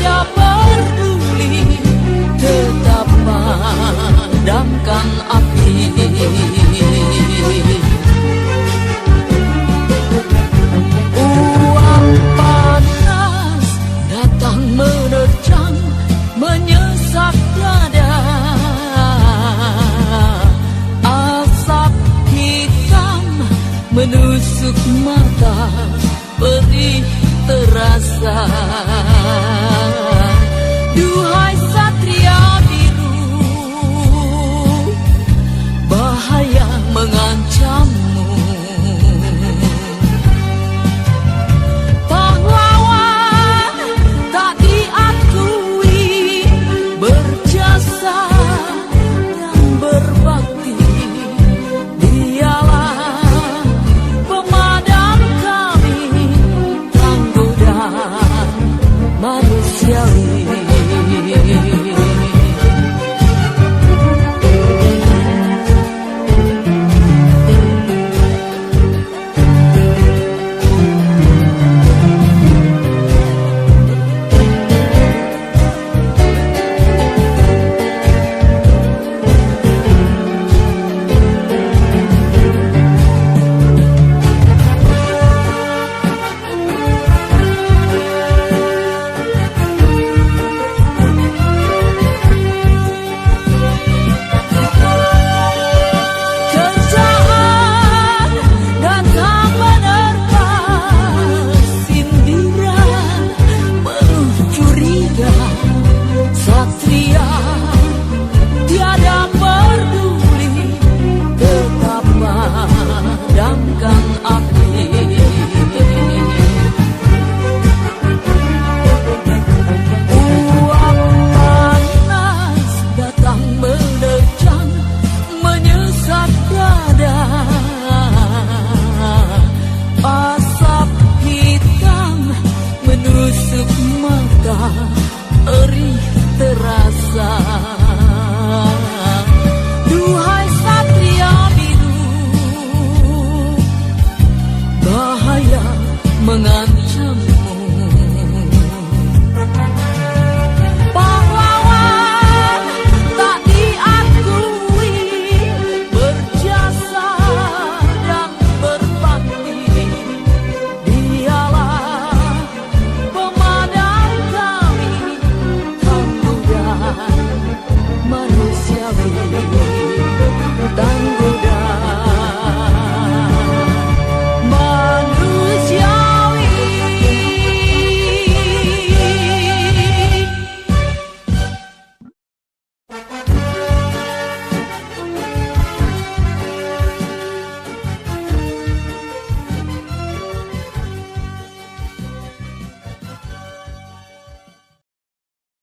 tiada peduli, tetap padamkan api. Uap panas datang menerjang, menyesap dada. Asap hitam menusuk mata, perih terasa. Duhai satria biru, bahaya mengancammu. Pahlawan tak diakui, berjasa dan berbakti. Dialah pemadam kami, tangguh dan manusiawi. Satria tiada peduli, tetap padamkan api. Uap panas datang menerjang, menyesap dada. Asap hitam menusuk mata, perih terasa.